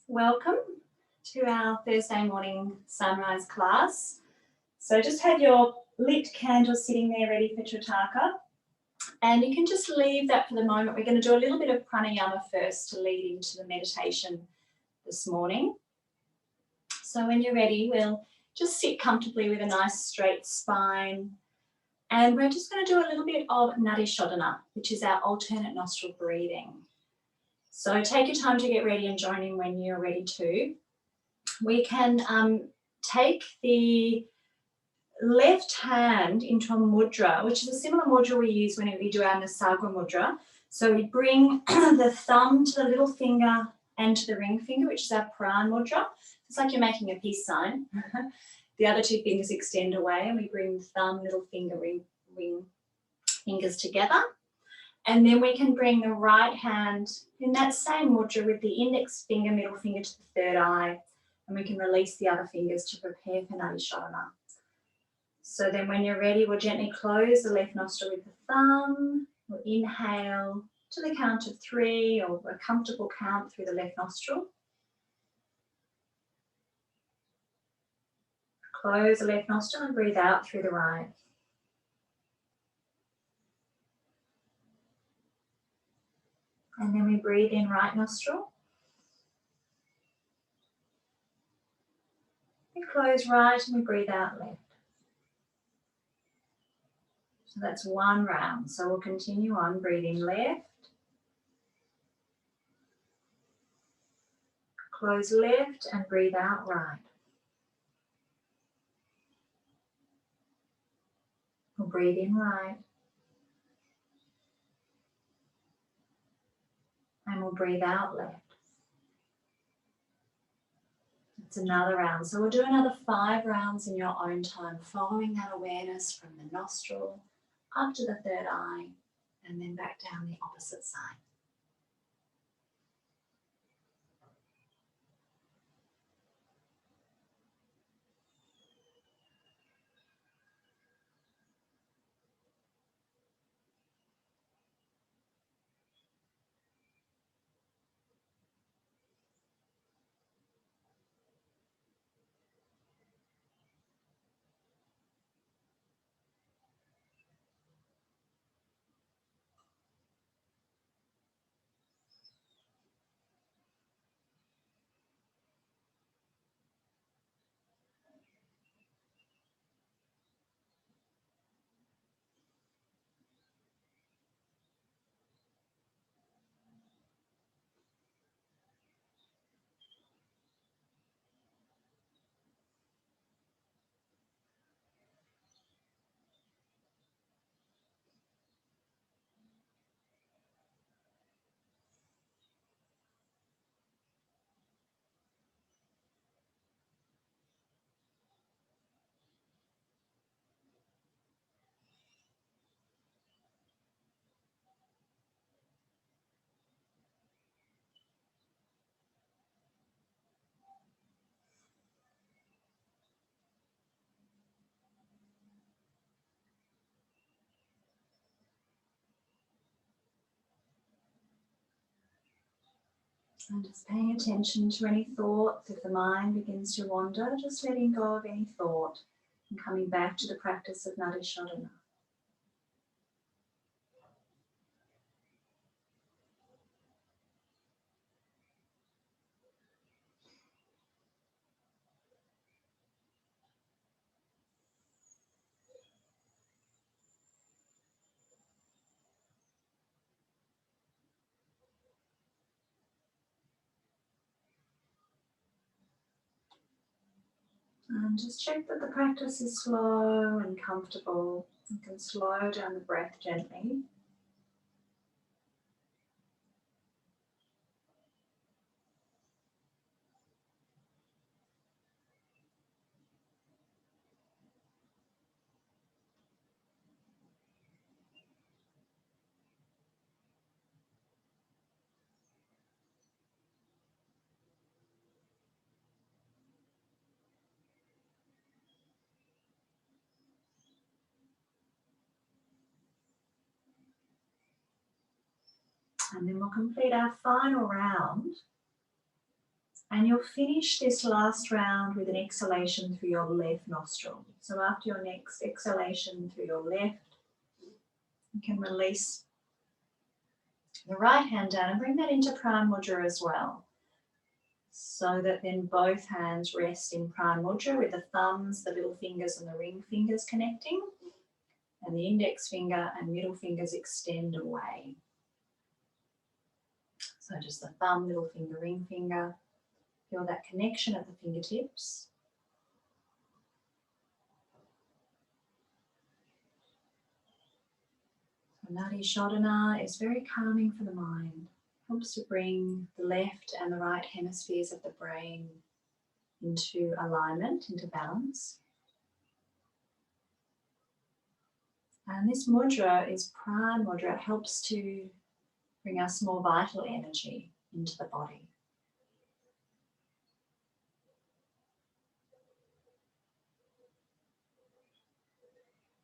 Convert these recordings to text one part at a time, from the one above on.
Welcome to our Thursday morning sunrise class. So just have your lit candle sitting there ready for Trataka, and you can just leave that for the moment. We're going to do a little bit of pranayama first to lead into the meditation this morning. So when you're ready, we'll just sit comfortably with a nice straight spine, and we're just going to do a little bit of Nadi Shodhana, which is our alternate nostril breathing. So take your time to get ready and join in when you're ready to. We can take the left hand into a mudra, which is a similar mudra we use when we do our Nasagra mudra. So we bring the thumb to the little finger and to the ring finger, which is our Pran Mudra. It's like you're making a peace sign. The other two fingers extend away, and we bring the thumb, little finger, ring fingers together. And then we can bring the right hand in that same mudra with the index finger, middle finger to the third eye, and we can release the other fingers to prepare for Nadi Shodhana. So then when you're ready, we'll gently close the left nostril with the thumb. We'll inhale to the count of 3, or a comfortable count through the left nostril. Close the left nostril and breathe out through the right. And then we breathe in right nostril. We close right and we breathe out left. So that's one round. So we'll continue on, breathing left. Close left and breathe out right. We'll breathe in right. And we'll breathe out left. It's another round. So we'll do another 5 rounds in your own time, following that awareness from the nostril up to the third eye and then back down the opposite side. And just paying attention to any thoughts. If the mind begins to wander, just letting go of any thought and coming back to the practice of Nadi Shodhana. And just check that the practice is slow and comfortable. You can slow down the breath gently. And then we'll complete our final round And you'll finish this last round with an exhalation through your left nostril. So after your next exhalation through your left, you can release the right hand down and bring that into Pran Mudra as well. So that then both hands rest in Pran Mudra with the thumbs, the little fingers and the ring fingers connecting, and the index finger and middle fingers extend away. So just the thumb, little finger, ring finger. Feel that connection at the fingertips. So Nadi Shodhana is very calming for the mind. Helps to bring the left and the right hemispheres of the brain into alignment, into balance. And this mudra is Pran Mudra. It helps to bring us more vital energy into the body.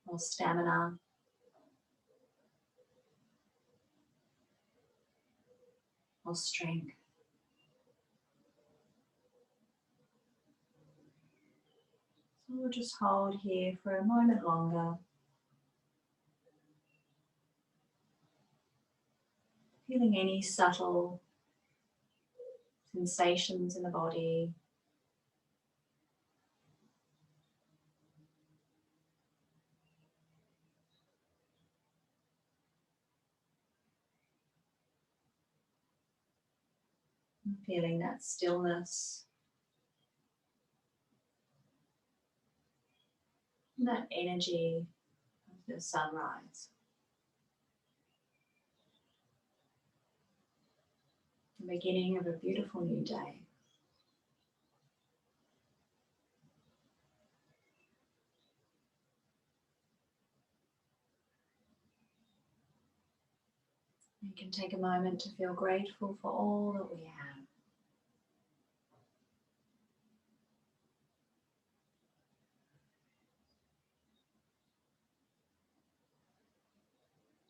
More stamina. More strength. So we'll just hold here for a moment longer. Feeling any subtle sensations in the body. And feeling that stillness. And that energy of the sunrise. The beginning of a beautiful new day. You can take a moment to feel grateful for all that we have.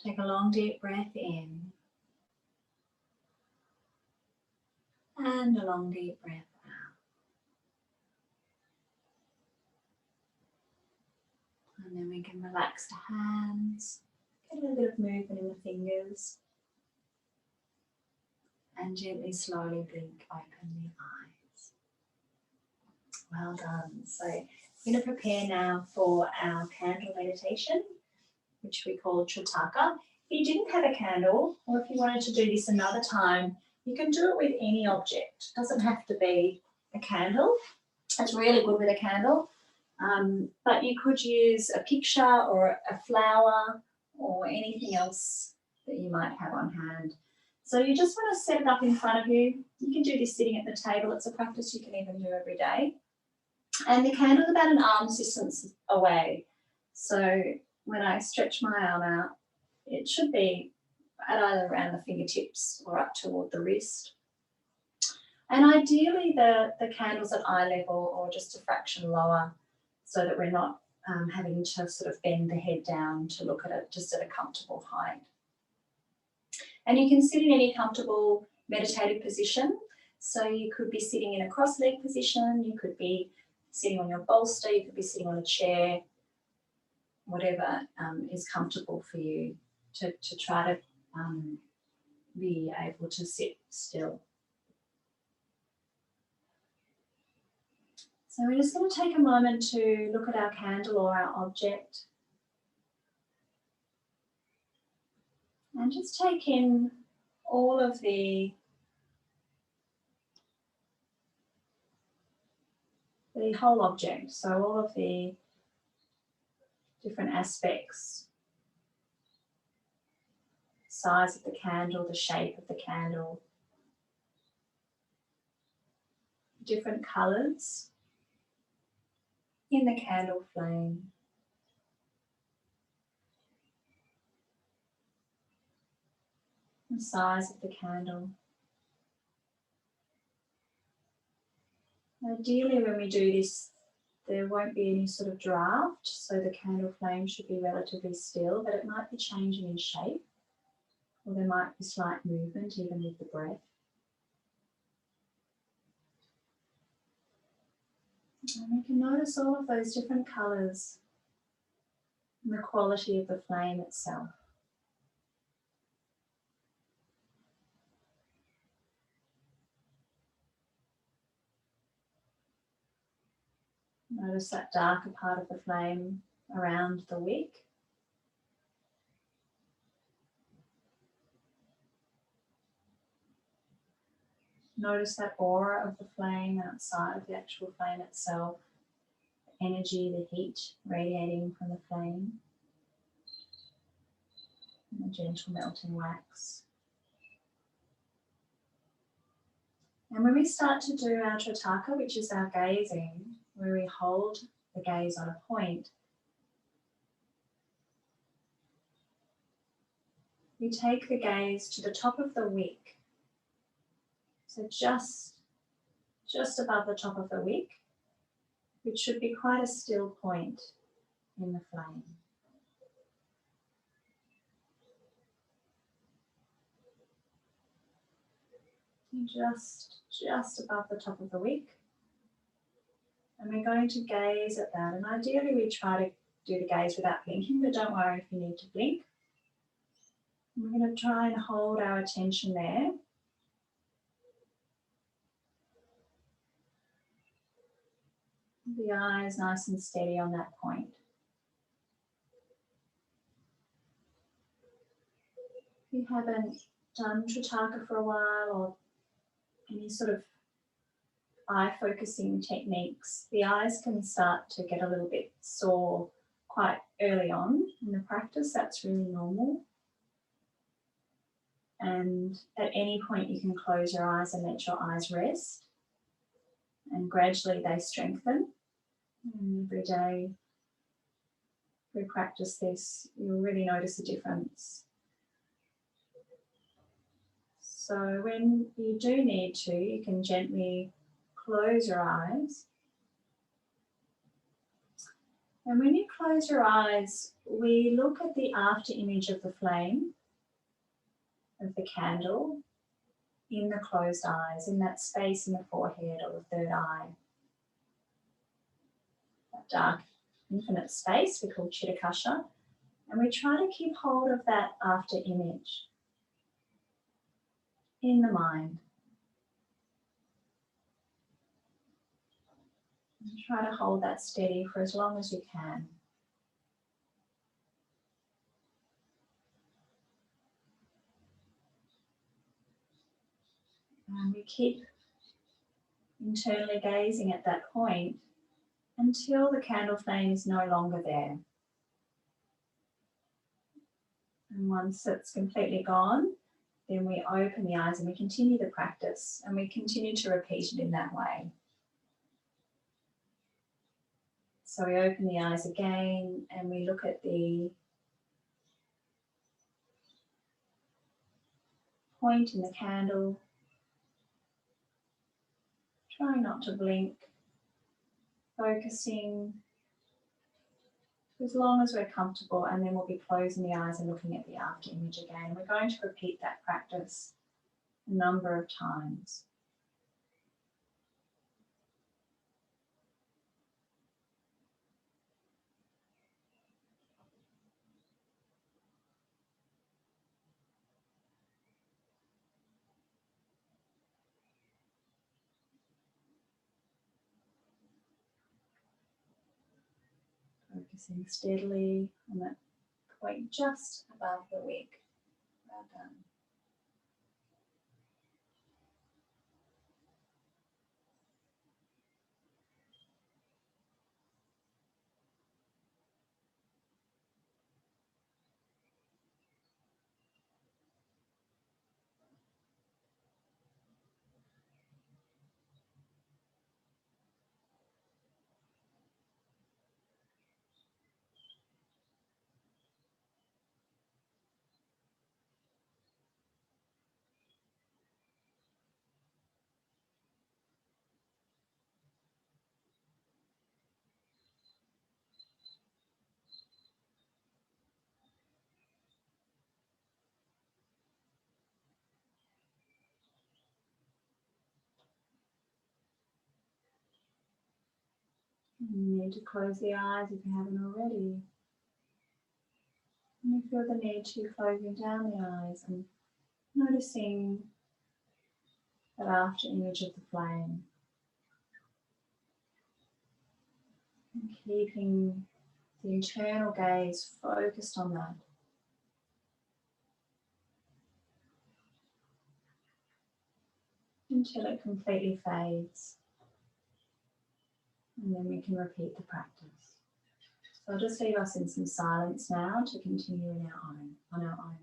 Take a long deep breath in and a long deep breath out. And then we can relax the hands, get a little bit of movement in the fingers, and gently, slowly blink open the eyes. Well done. So I'm going to prepare now for our candle meditation, which we call Trataka. If you didn't have a candle, or if you wanted to do this another time, you can do it with any object. It doesn't have to be a candle. It's really good with a candle. But you could use a picture or a flower or anything else that you might have on hand. So you just want to set it up in front of you. You can do this sitting at the table. It's a practice you can even do every day. And the candle is about an arm's distance away. So when I stretch my arm out, it should be at either around the fingertips or up toward the wrist. And ideally the candle's at eye level or just a fraction lower, so that we're not having to sort of bend the head down to look at it, just at a comfortable height. And you can sit in any comfortable meditative position. So you could be sitting in a cross-legged position, you could be sitting on your bolster, you could be sitting on a chair, whatever is comfortable for you to try to be able to sit still. So we're just going to take a moment to look at our candle or our object and just take in all of the whole object, so all of the different aspects, size of the candle, the shape of the candle, different colours in the candle flame. The size of the candle. Ideally, when we do this, there won't be any sort of draft, so the candle flame should be relatively still, but it might be changing in shape, or there might be slight movement even with the breath. And we can notice all of those different colours and the quality of the flame itself. Notice that darker part of the flame around the wick. Notice that aura of the flame outside of the actual flame itself, the energy, the heat radiating from the flame, and the gentle melting wax. And when we start to do our Trataka, which is our gazing, where we hold the gaze on a point, we take the gaze to the top of the wick. So just above the top of the wick, which should be quite a still point in the flame. Just above the top of the wick. And we're going to gaze at that. And ideally we try to do the gaze without blinking, but don't worry if you need to blink. And we're going to try and hold our attention there. The eyes nice and steady on that point. If you haven't done Trataka for a while or any sort of eye focusing techniques, the eyes can start to get a little bit sore quite early on in the practice. That's really normal. And at any point you can close your eyes and let your eyes rest. And gradually they strengthen. And every day we practice this, you'll really notice a difference. So when you do need to, you can gently close your eyes. And when you close your eyes, we look at the after image of the flame, of the candle, in the closed eyes, in that space in the forehead or the third eye. That dark infinite space we call Chitakasha. And we try to keep hold of that after image in the mind. And try to hold that steady for as long as you can. And we keep internally gazing at that point until the candle flame is no longer there. And once it's completely gone, then we open the eyes and we continue the practice and we continue to repeat it in that way. So we open the eyes again and we look at the point in the candle. Try not to blink, focusing as long as we're comfortable, and then we'll be closing the eyes and looking at the after image again. We're going to repeat that practice a number of times. Focusing steadily on that point just above the wick. Well done. You need to close the eyes if you haven't already. And you feel the need to closing down the eyes and noticing that after image of the flame. And keeping the internal gaze focused on that. Until it completely fades. And then we can repeat the practice. So I'll just leave us in some silence now to continue on our own.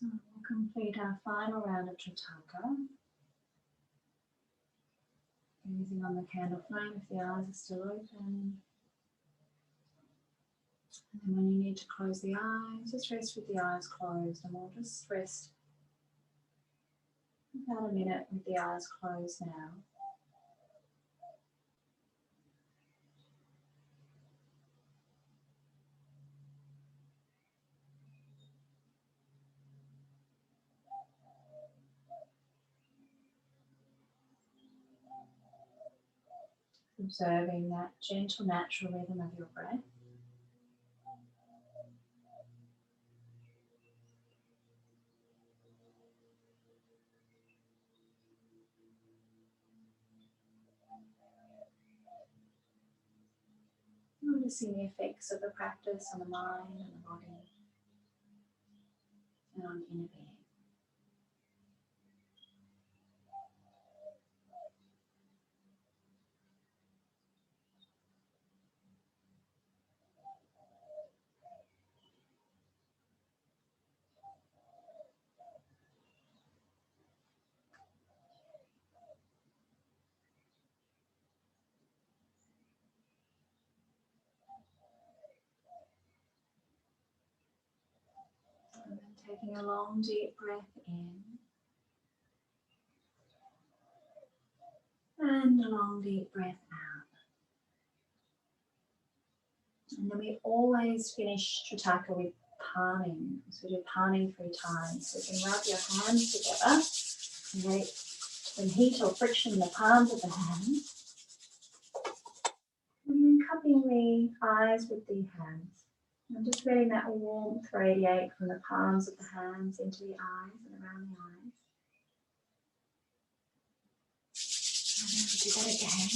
So we'll complete our final round of Trataka. Using on the candle flame if the eyes are still open. And then when you need to close the eyes, just rest with the eyes closed, and we'll just rest about a minute with the eyes closed now. Observing that gentle, natural rhythm of your breath. Noticing the effects of the practice on the mind and the body and on inner being. And then taking a long, deep breath in. And a long, deep breath out. And then we always finish Trataka with palming. So we do palming 3 times. So you can rub your hands together. Create some heat or friction in the palms of the hands. And then cupping the eyes with the hands. And just letting that warmth radiate from the palms of the hands into the eyes and around the eyes. And then we'll do that again.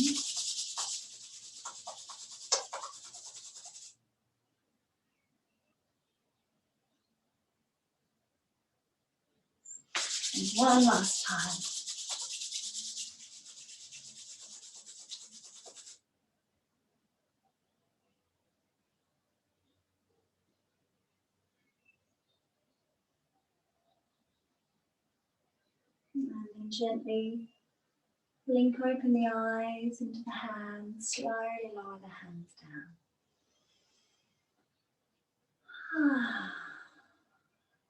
And one last time. And then gently blink open the eyes into the hands, slowly lower the hands down.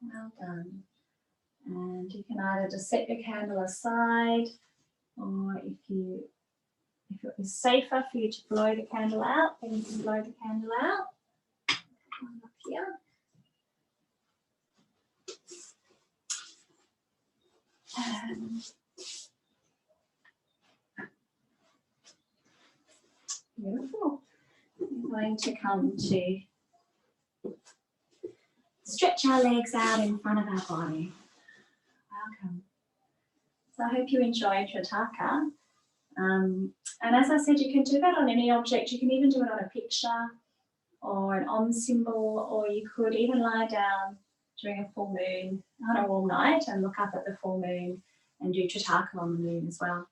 Well done. And you can either just set your candle aside, or if it was safer for you to blow the candle out, then you can blow the candle out. One up here. Beautiful. We're going to come to stretch our legs out in front of our body. Welcome. So I hope you enjoyed Trataka. And as I said, you can do that on any object. You can even do it on a picture or an Om symbol, or you could even lie down during a full moon on a warm night and look up at the full moon and do Trataka on the moon as well.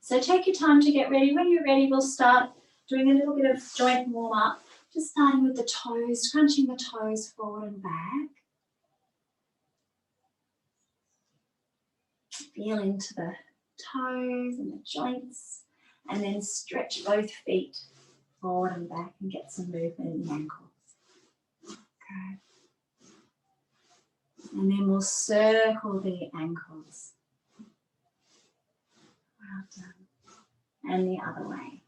So take your time to get ready. When you're ready, we'll start doing a little bit of joint warm up, just starting with the toes, crunching the toes forward and back. Feel into the toes and the joints, and then stretch both feet forward and back and get some movement in the ankles. Okay. And then we'll circle the ankles. Well done. And the other way.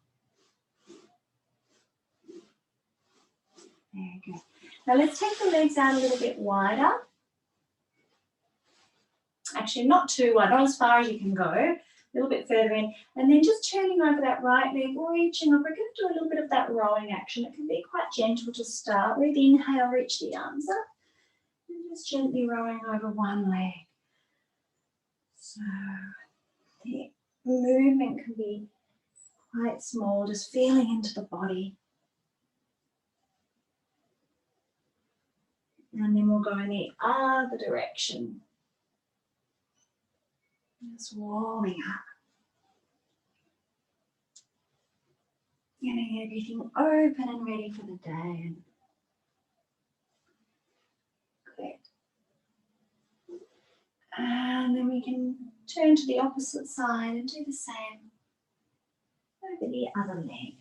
Very good. Now let's take the legs out a little bit wider. Actually, not too wide, not as far as you can go. A little bit further in. And then just turning over that right leg, reaching up. We're going to do a little bit of that rowing action. It can be quite gentle to start with. Inhale, reach the arms up. And just gently rowing over one leg. So the movement can be quite small, just feeling into the body. And then we'll go in the other direction. Just warming up. Getting everything open and ready for the day. Good. And then we can turn to the opposite side and do the same over the other leg.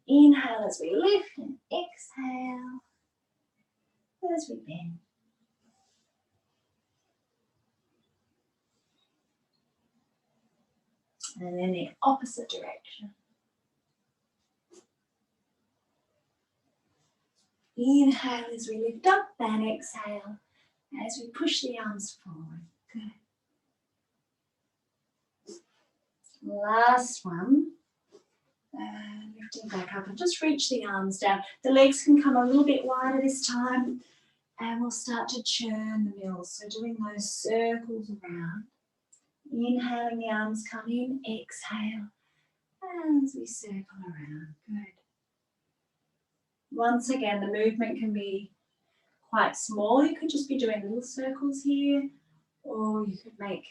Inhale as we lift and exhale as we bend. And then the opposite direction. Inhale as we lift up and exhale as we push the arms forward. Good. Last one. Lifting back up and just reach the arms down. The legs can come a little bit wider this time and we'll start to churn the mills. So doing those circles around. Inhaling, the arms come in, exhale as we circle around. Good. Once again, the movement can be quite small. You could just be doing little circles here, or you could make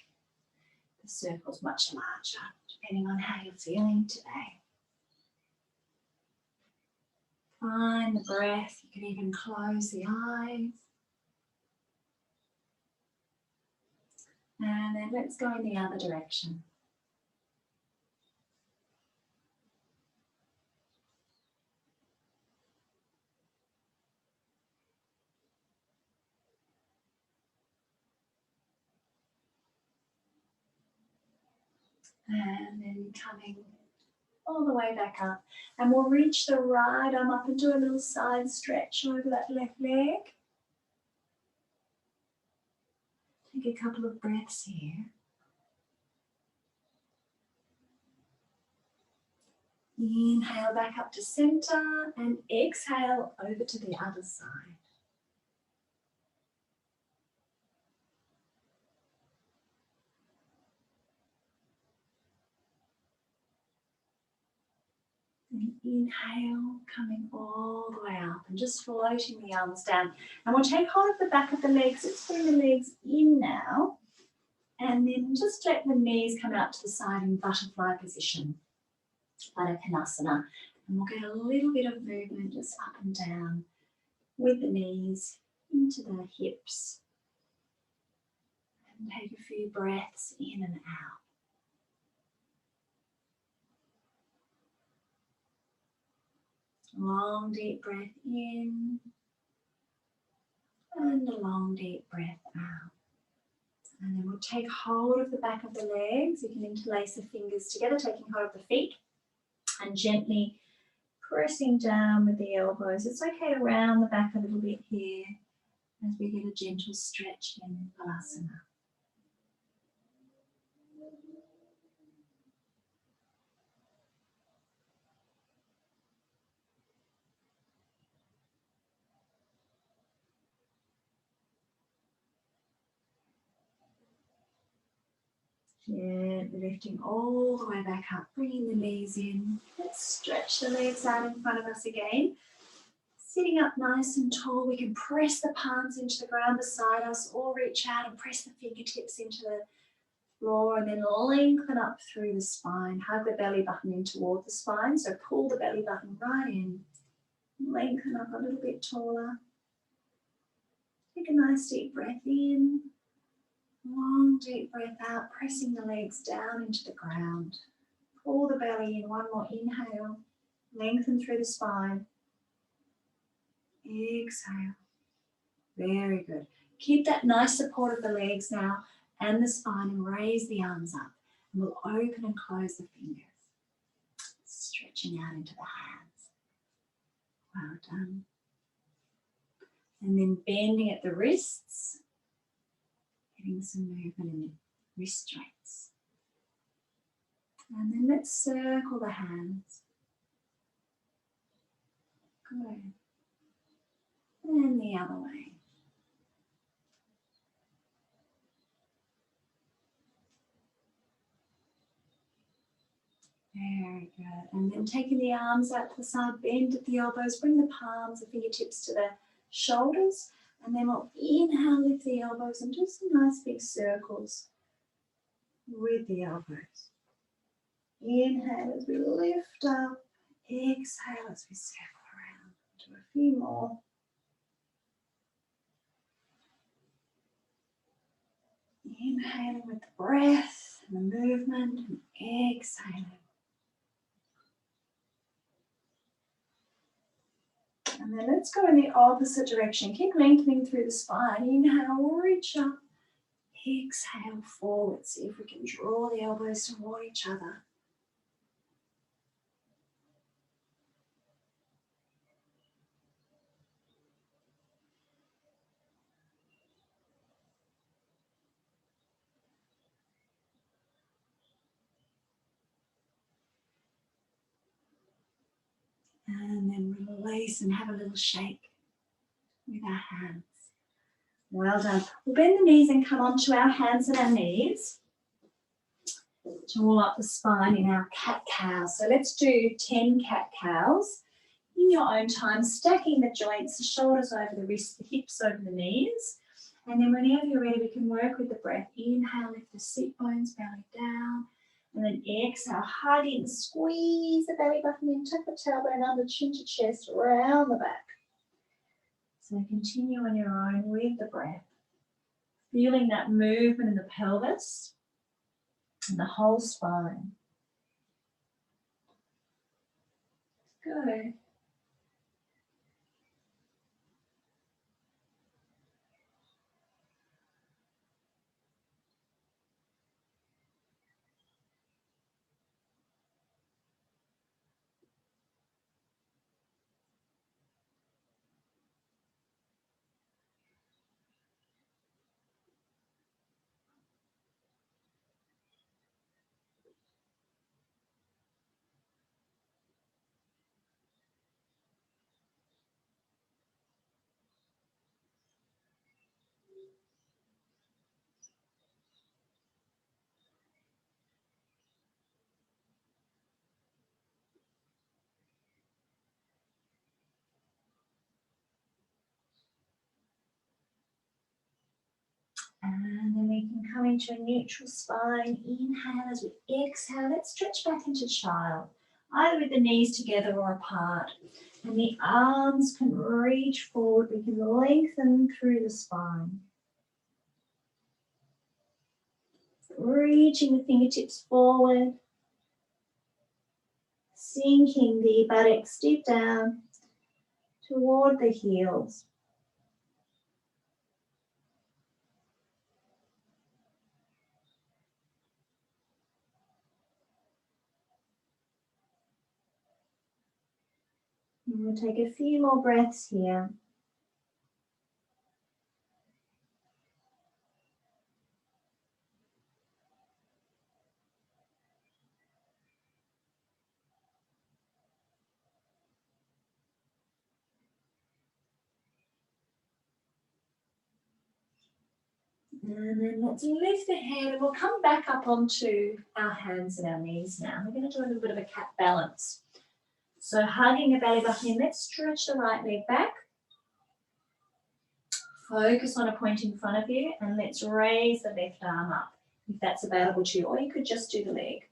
the circles much larger, depending on how you're feeling today. Find the breath. You can even close the eyes. And then let's go in the other direction. And then coming all the way back up. And we'll reach the right arm up and do a little side stretch over that left leg. Take a couple of breaths here. Inhale back up to center and exhale over to the other side. And inhale, coming all the way up and just floating the arms down. And we'll take hold of the back of the legs. Let's bring the legs in now. And then just let the knees come out to the side in butterfly position. Uttanasana. And we'll get a little bit of movement just up and down with the knees into the hips. And take a few breaths in and out. Long deep breath in and a long deep breath out. And then we'll take hold of the back of the legs. You can interlace the fingers together, taking hold of the feet and gently pressing down with the elbows. It's okay to round the back a little bit here as we get a gentle stretch in Balasana. Gently lifting all the way back up, bringing the knees in. Let's stretch the legs out in front of us again. Sitting up nice and tall, we can press the palms into the ground beside us or reach out and press the fingertips into the floor and then lengthen up through the spine. Hug the belly button in toward the spine, so pull the belly button right in. Lengthen up a little bit taller. Take a nice deep breath in. Long deep breath out, pressing the legs down into the ground. Pull the belly in, one more inhale. Lengthen through the spine. Exhale. Very good. Keep that nice support of the legs now and the spine and raise the arms up. And we'll open and close the fingers. Stretching out into the hands. Well done. And then bending at the wrists. Getting some movement in the wrist joints. And then let's circle the hands. Good. And the other way. Very good. And then taking the arms out to the side, bend at the elbows, bring the palms, the fingertips to the shoulders. And then we'll inhale, lift the elbows and do some nice big circles with the elbows. Inhale as we lift up. Exhale as we circle around. Do a few more. Inhaling with the breath and the movement, and exhaling. And then let's go in the opposite direction. Keep lengthening through the spine. Inhale, reach up. Exhale, forward. See if we can draw the elbows toward each other. And then release and have a little shake with our hands. Well done. We'll bend the knees and come onto our hands and our knees to roll up the spine in our cat-cow. So let's do 10 cat-cows in your own time, stacking the joints, the shoulders over the wrists, the hips over the knees. And then whenever you're ready, we can work with the breath. Inhale, lift the sit bones, belly down. And then exhale, hug in, squeeze the belly button in, tuck the tailbone under, chin to chest, around the back. So continue on your own with the breath. Feeling that movement in the pelvis and the whole spine. Good. And then we can come into a neutral spine. Inhale as we exhale. Let's stretch back into child, either with the knees together or apart. And the arms can reach forward. We can lengthen through the spine. Reaching the fingertips forward. Sinking the buttocks deep down toward the heels. And we'll take a few more breaths here. And then let's lift the head and we'll come back up onto our hands and our knees now. We're going to do a little bit of a cat balance. So hugging the belly button in, let's stretch the right leg back. Focus on a point in front of you and let's raise the left arm up if that's available to you, or you could just do the leg.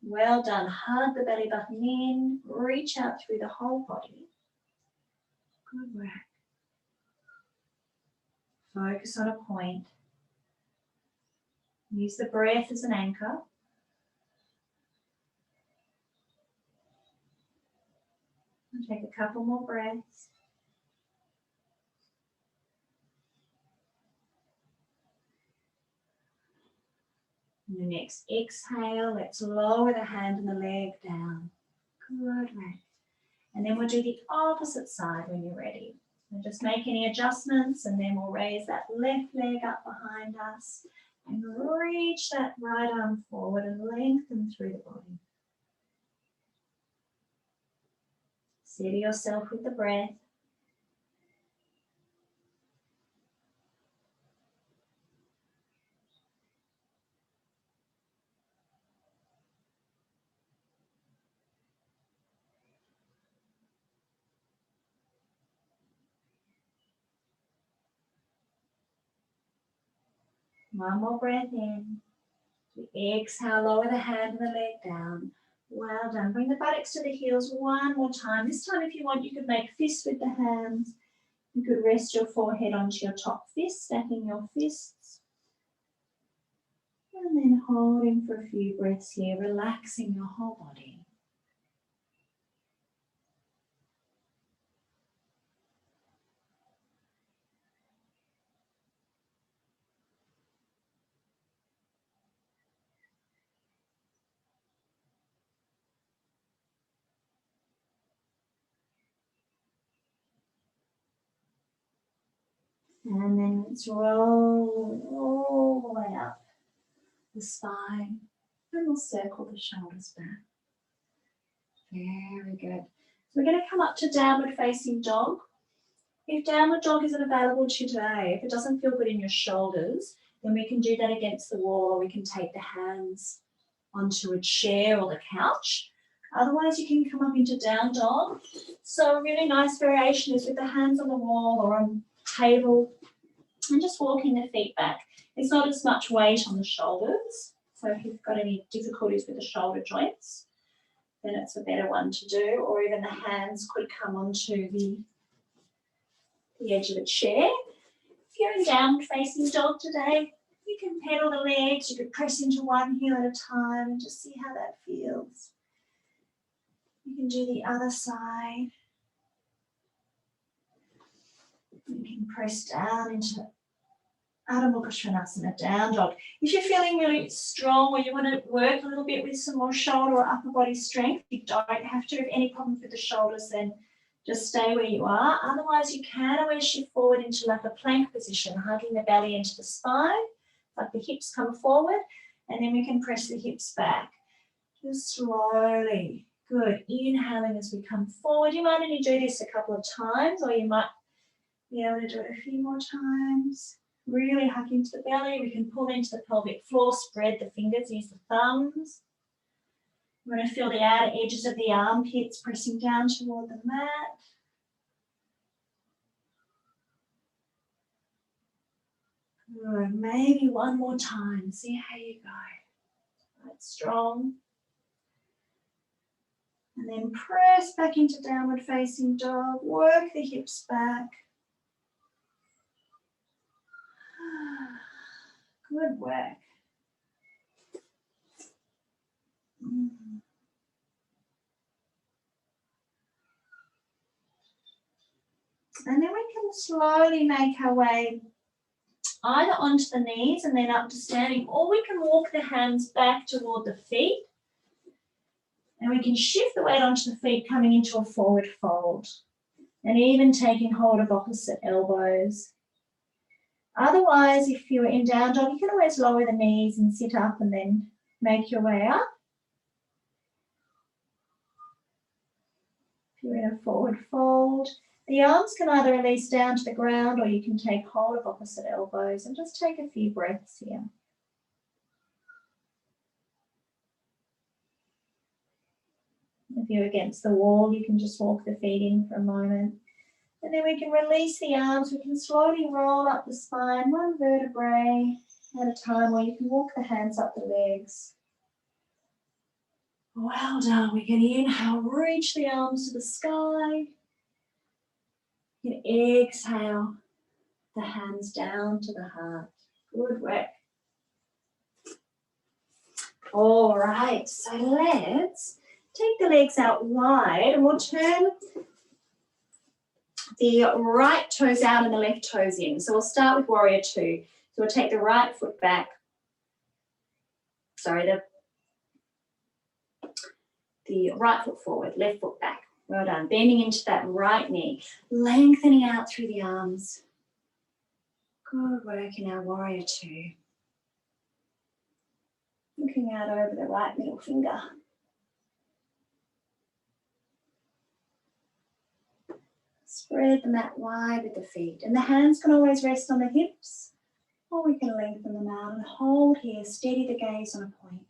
Well done. Hug the belly button in, reach out through the whole body. Good work. Focus on a point. Use the breath as an anchor. And take a couple more breaths. And the next exhale, let's lower the hand and the leg down. Good work. And then we'll do the opposite side when you're ready. And just make any adjustments and then we'll raise that left leg up behind us and reach that right arm forward and lengthen through the body. Steady yourself with the breath. One more breath in. We exhale, lower the hand and the leg down. Well done. Bring the buttocks to the heels one more time. This time, if you want, you could make fists with the hands. You could rest your forehead onto your top fist, stacking your fists. And then holding for a few breaths here, relaxing your whole body. And then let's roll all the way up the spine. And we'll circle the shoulders back. Very good. So we're going to come up to downward facing dog. If downward dog isn't available to you today, if it doesn't feel good in your shoulders, then we can do that against the wall, or we can take the hands onto a chair or the couch. Otherwise, you can come up into down dog. So a really nice variation is with the hands on the wall or on the table and just walking the feet back. There's not as much weight on the shoulders. So if you've got any difficulties with the shoulder joints, then it's a better one to do. Or even the hands could come onto the edge of a chair. If you're in downward facing dog today, you can pedal the legs, you could press into one heel at a time and just see how that feels. You can do the other side. You can press down into Adho Mukha Svanasana, down dog. If you're feeling really strong or you want to work a little bit with some more shoulder or upper body strength, you don't have to. If any problems with the shoulders, then just stay where you are. Otherwise, you can always shift forward into like a plank position, hugging the belly into the spine, like the hips come forward, and then we can press the hips back. Just slowly. Good. Inhaling as we come forward. You might only do this a couple of times, or you might be able to do it a few more times. Really hug into the belly. We can pull into the pelvic floor, spread the fingers, use the thumbs. We're going to feel the outer edges of the armpits pressing down toward the mat. Good. Maybe one more time. See how you go. Right, strong. And then press back into downward facing dog. Work the hips back. Good work. And then we can slowly make our way either onto the knees and then up to standing, or we can walk the hands back toward the feet. And we can shift the weight onto the feet, coming into a forward fold. And even taking hold of opposite elbows. Otherwise, if you're in down dog, you can always lower the knees and sit up and then make your way up. If you're in a forward fold, the arms can either release down to the ground, or you can take hold of opposite elbows and just take a few breaths here. If you're against the wall, you can just walk the feet in for a moment. And then we can release the arms. We can slowly roll up the spine, one vertebrae at a time, or you can walk the hands up the legs. Well done. We can inhale, reach the arms to the sky. You can exhale the hands down to the heart. Good work. All right, so let's take the legs out wide and we'll turn the right toes out and the left toes in. So we'll start with warrior two. So we'll take the right foot back. Sorry, the right foot forward, left foot back. Well done. Bending into that right knee, lengthening out through the arms. Good work in our warrior two. Looking out over the right middle finger. Spread the mat wide with the feet. And the hands can always rest on the hips, or we can lengthen them out and hold here. Steady the gaze on a point.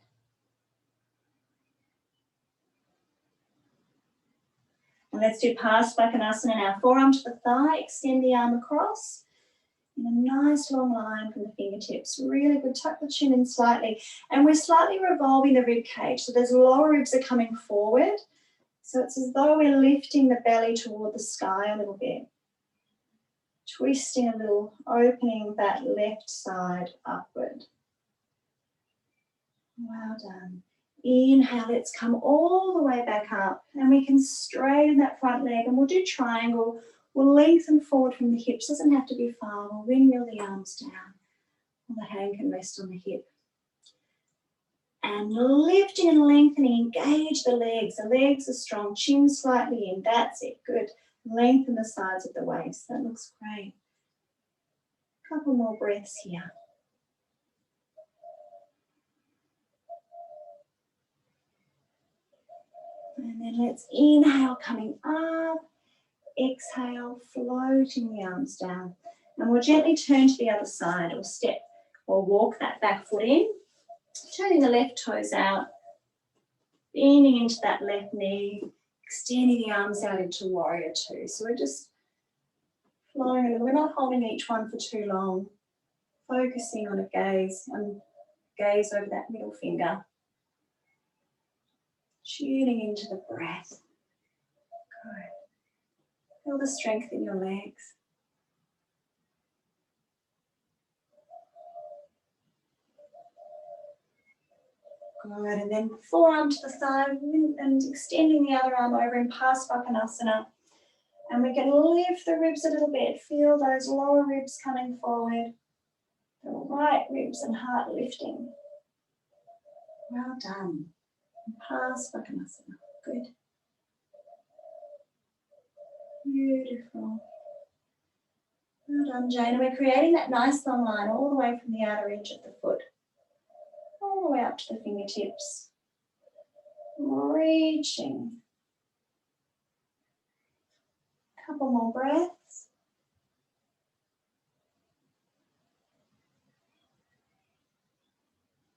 And let's do Parsvakonasana in our forearm to the thigh. Extend the arm across in a nice long line from the fingertips. Really good. Tuck the chin in slightly. And we're slightly revolving the rib cage. So those lower ribs are coming forward. So it's as though we're lifting the belly toward the sky a little bit. Twisting a little, opening that left side upward. Well done. Inhale, let's come all the way back up, and we can straighten that front leg, and we'll do triangle. We'll lengthen forward from the hips, doesn't have to be far. We'll windmill the arms down, and the hand can rest on the hip. And lifting and lengthening, engage the legs. The legs are strong, chin slightly in, that's it, good. Lengthen the sides of the waist, that looks great. Couple more breaths here. And then let's inhale, coming up. Exhale, floating the arms down. And we'll gently turn to the other side, or step or walk that back foot in. Turning the left toes out, bending into that left knee, extending the arms out into warrior two. So we're just flowing a little. We're not holding each one for too long. Focusing on a gaze, and gaze over that middle finger. Tuning into the breath. Good. Feel the strength in your legs. Good, and then forearm to the side and extending the other arm over in Parsvakonasana. And we can lift the ribs a little bit. Feel those lower ribs coming forward. The right ribs and heart lifting. Well done. Parsvakonasana. Good. Beautiful. Well done, Jane. And we're creating that nice long line all the way from the outer edge of the foot, all the way up to the fingertips. Reaching. Couple more breaths.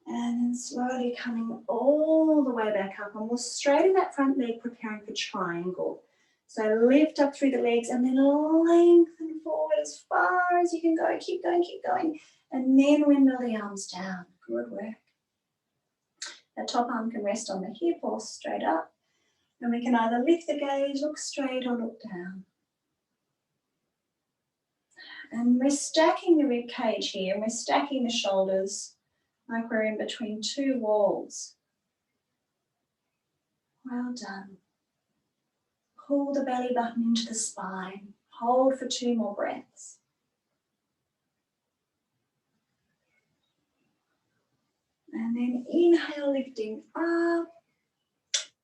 And then slowly coming all the way back up. And we'll straighten that front leg, preparing for triangle. So lift up through the legs and then lengthen forward as far as you can go. Keep going, keep going. And then windmill the arms down. Good work. The top arm can rest on the hip or straight up. And we can either lift the gaze, look straight, or look down. And we're stacking the rib cage here, and we're stacking the shoulders like we're in between two walls. Well done. Pull the belly button into the spine. Hold for 2 more breaths. And then inhale, lifting up.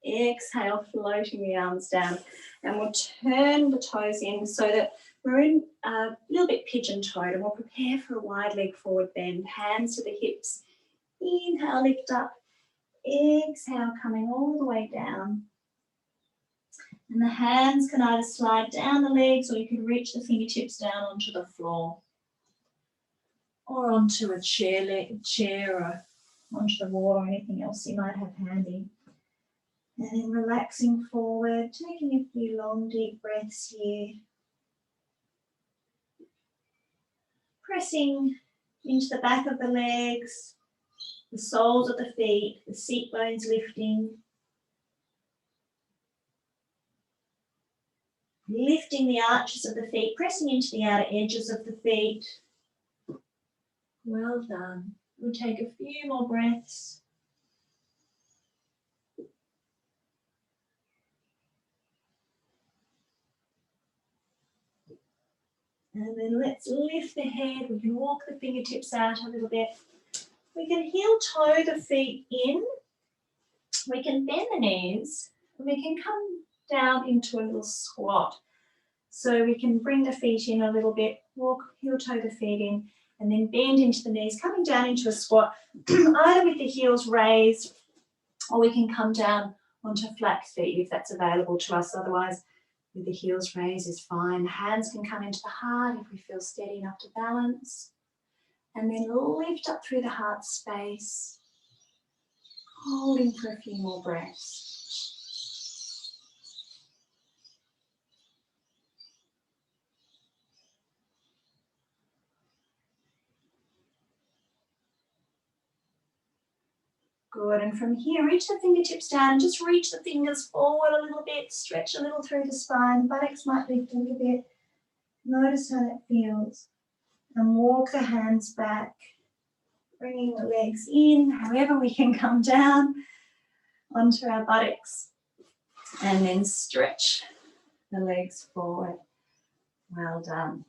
Exhale, floating the arms down. And we'll turn the toes in so that we're in a little bit pigeon-toed, and we'll prepare for a wide leg forward bend. Hands to the hips. Inhale, lift up. Exhale, coming all the way down. And the hands can either slide down the legs, or you can reach the fingertips down onto the floor, or onto a chair or onto the wall, or anything else you might have handy. And then relaxing forward, taking a few long, deep breaths here. Pressing into the back of the legs, the soles of the feet, the seat bones lifting. Lifting the arches of the feet, pressing into the outer edges of the feet. Well done. We'll take a few more breaths. And then let's lift the head. We can walk the fingertips out a little bit. We can heel toe the feet in. We can bend the knees. And we can come down into a little squat. So we can bring the feet in a little bit, walk, heel toe the feet in, and then bend into the knees, coming down into a squat, either with the heels raised, or we can come down onto flat feet if that's available to us. Otherwise, with the heels raised is fine. Hands can come into the heart if we feel steady enough to balance. And then lift up through the heart space, holding for a few more breaths. Good, and from here, reach the fingertips down and just reach the fingers forward a little bit, stretch a little through the spine, the buttocks might lift a little bit. Notice how that feels. And walk the hands back. Bringing the legs in, however we can come down onto our buttocks. And then stretch the legs forward. Well done.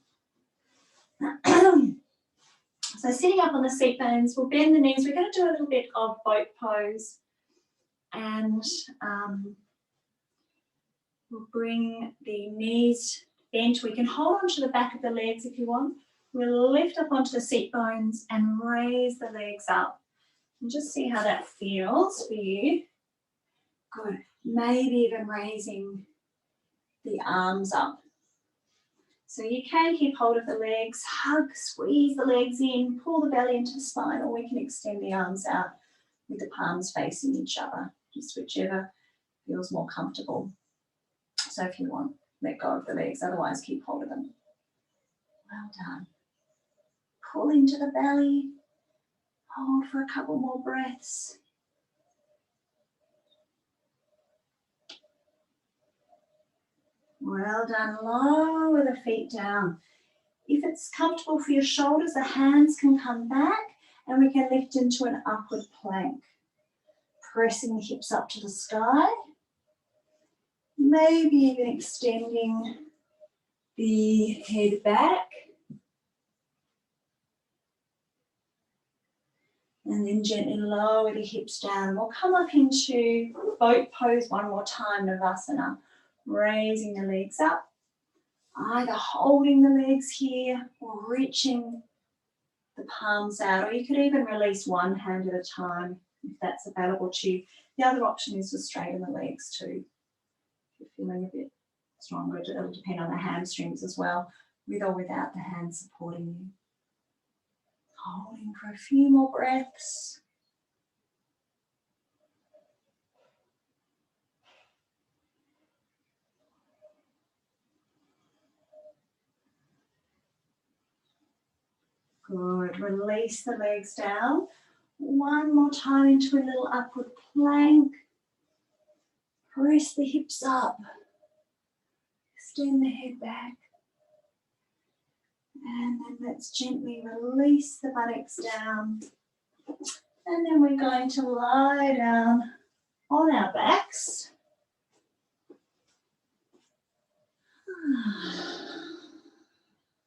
So sitting up on the seat bones, we'll bend the knees. We're going to do a little bit of boat pose. And we'll bring the knees bent. We can hold onto the back of the legs if you want. We'll lift up onto the seat bones and raise the legs up. And just see how that feels for you. Good. Maybe even raising the arms up. So you can keep hold of the legs, hug, squeeze the legs in, pull the belly into the spine, or we can extend the arms out with the palms facing each other, just whichever feels more comfortable. So if you want, let go of the legs, otherwise keep hold of them. Well done. Pull into the belly, hold for a couple more breaths. Well done, lower the feet down. If it's comfortable for your shoulders, the hands can come back and we can lift into an upward plank. Pressing the hips up to the sky. Maybe even extending the head back. And then gently lower the hips down. We'll come up into boat pose one more time, Navasana. Raising the legs up, either holding the legs here or reaching the palms out, or you could even release one hand at a time if that's available to you. The other option is to straighten the legs too. If you're feeling a bit stronger, it'll depend on the hamstrings as well, with or without the hands supporting you. Holding for a few more breaths. Good. Release the legs down. One more time into a little upward plank. Press the hips up. Extend the head back. And then let's gently release the buttocks down. And then we're going to lie down on our backs.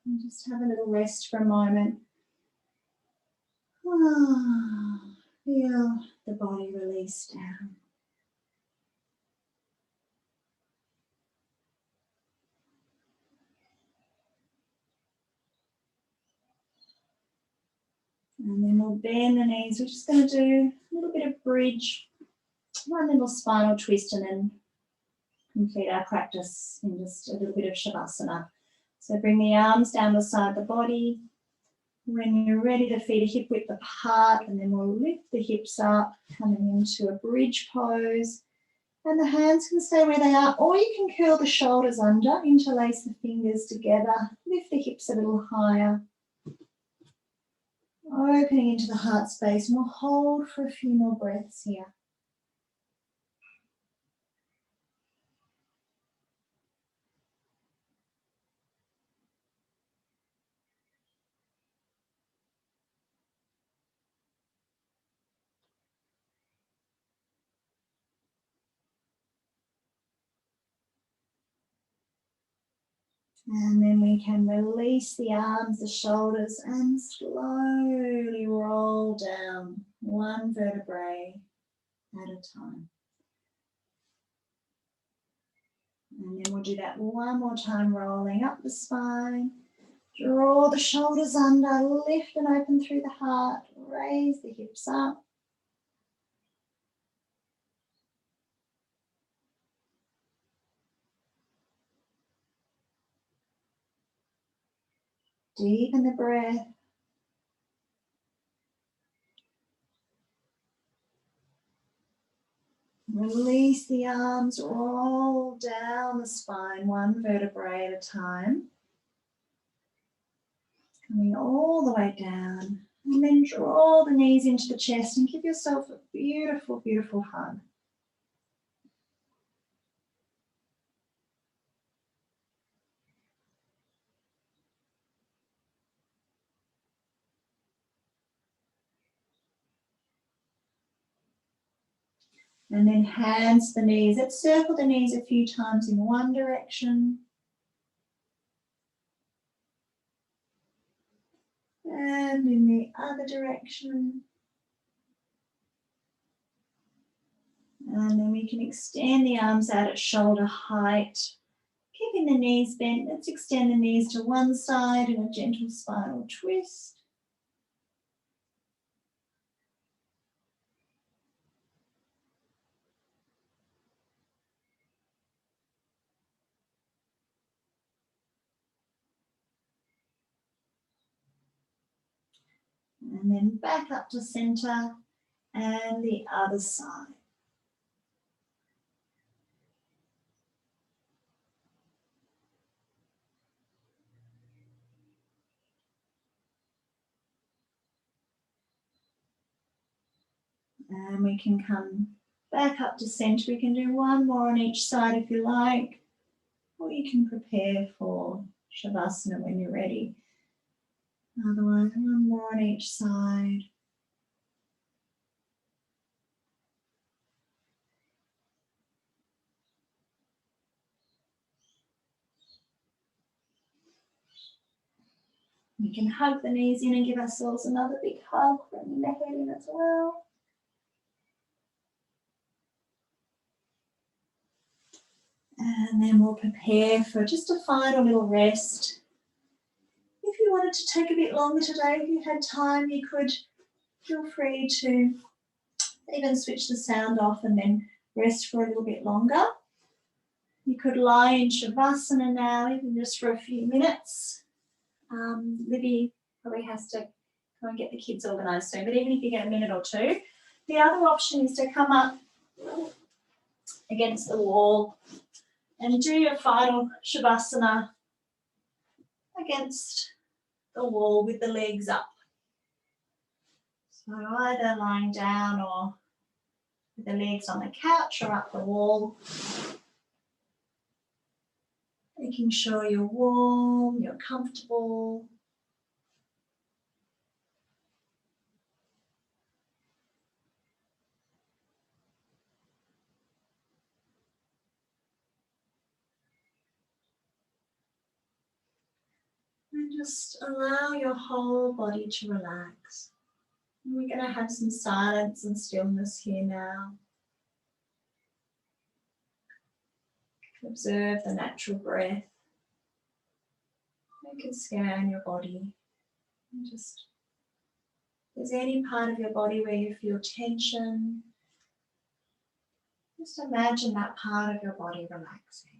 And just have a little rest for a moment. Feel the body release down. And then we'll bend the knees. We're just going to do a little bit of bridge, one little spinal twist, and then complete our practice in just a little bit of Shavasana. So bring the arms down the side of the body. When you're ready, the feet are hip width apart, and then we'll lift the hips up, coming into a bridge pose. And the hands can stay where they are, or you can curl the shoulders under, interlace the fingers together, lift the hips a little higher. Opening into the heart space, and we'll hold for a few more breaths here. And then we can release the arms, the shoulders, and slowly roll down one vertebrae at a time. And then we'll do that one more time, rolling up the spine. Draw the shoulders under, lift and open through the heart, raise the hips up. Deepen the breath. Release the arms, roll down the spine, one vertebrae at a time. Coming all the way down. And then draw the knees into the chest and give yourself a beautiful, beautiful hug. And then hands to the knees. Let's circle the knees a few times in one direction. And in the other direction. And then we can extend the arms out at shoulder height. Keeping the knees bent, let's extend the knees to one side in a gentle spinal twist. And then back up to center and the other side. And we can come back up to center. We can do one more on each side if you like, or you can prepare for Shavasana when you're ready. Otherwise, one more on each side. We can hug the knees in and give ourselves another big hug, bringing the head in as well. And then we'll prepare for just a final little rest. If you wanted to take a bit longer today, if you had time, you could feel free to even switch the sound off and then rest for a little bit longer. You could lie in Shavasana now, even just for a few minutes. Libby probably has to go and get the kids organised soon, but even if you get a minute or two. The other option is to come up against the wall and do your final Shavasana against the wall with the legs up. So either lying down or with the legs on the couch or up the wall. Making sure you're warm, you're comfortable. And just allow your whole body to relax. And we're going to have some silence and stillness here now. Observe the natural breath. You can scan your body. And just, if there's any part of your body where you feel tension, just imagine that part of your body relaxing.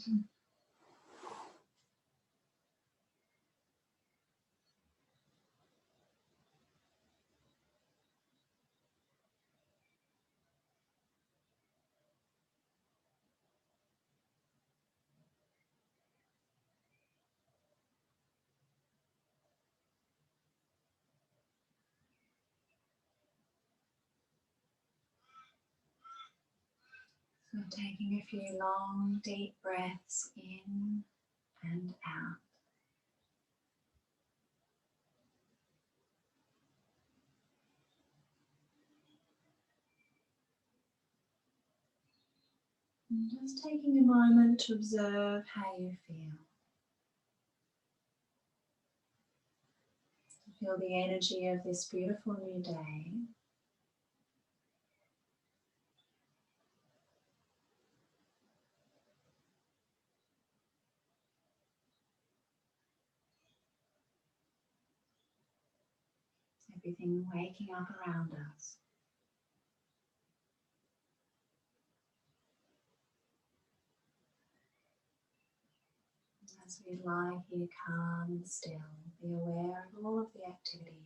So taking a few long, deep breaths in and out. And just taking a moment to observe how you feel. Feel the energy of this beautiful new day. Everything waking up around us. As we lie here calm and still, be aware of all of the activity.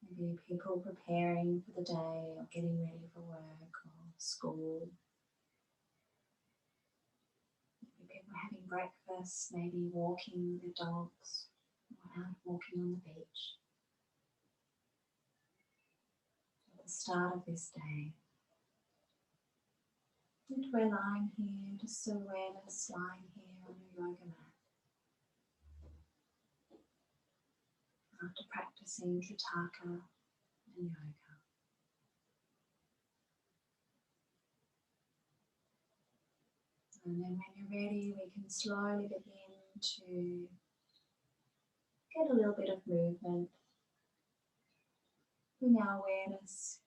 Maybe people preparing for the day or getting ready for work or school. Maybe people having breakfast, maybe walking their dogs or out walking on the beach. At the start of this day. And we're lying here, just awareness lying here on your yoga mat. After practicing Trataka and yoga. And then when you're ready, we can slowly begin to get a little bit of movement. Bring our awareness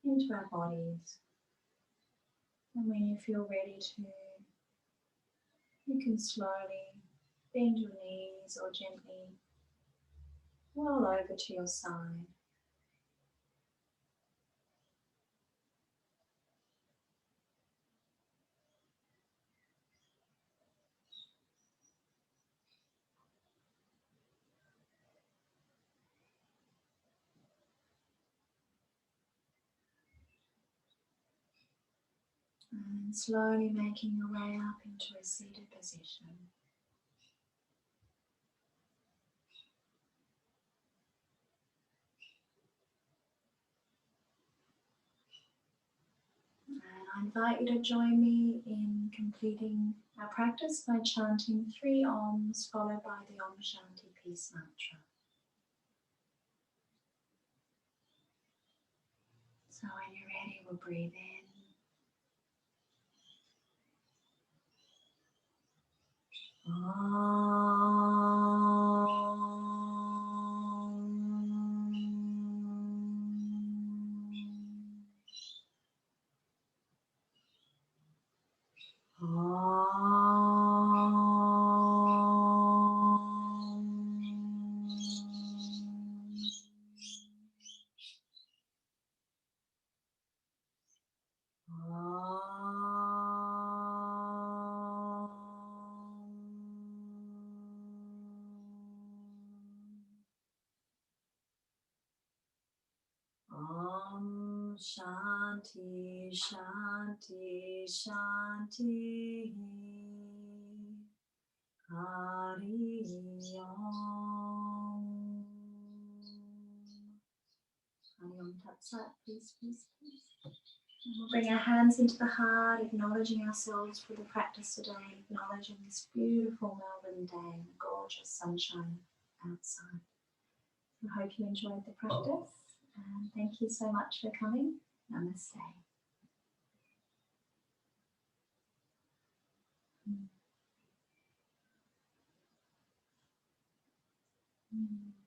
into our bodies. And when you feel ready to, you can slowly bend your knees or gently roll over to your side. And slowly making your way up into a seated position. And I invite you to join me in completing our practice by chanting 3 Oms followed by the Om Shanti Peace Mantra. So when you're ready, we'll breathe in. Om Shanti Shanti Shanti Hari Om. Hari Om Tat Sat, please, please, please. And we'll bring our hands into the heart, acknowledging ourselves for the practice today, acknowledging this beautiful Melbourne day and the gorgeous sunshine outside. I hope you enjoyed the practice. And thank you so much for coming. Namaste. Mm.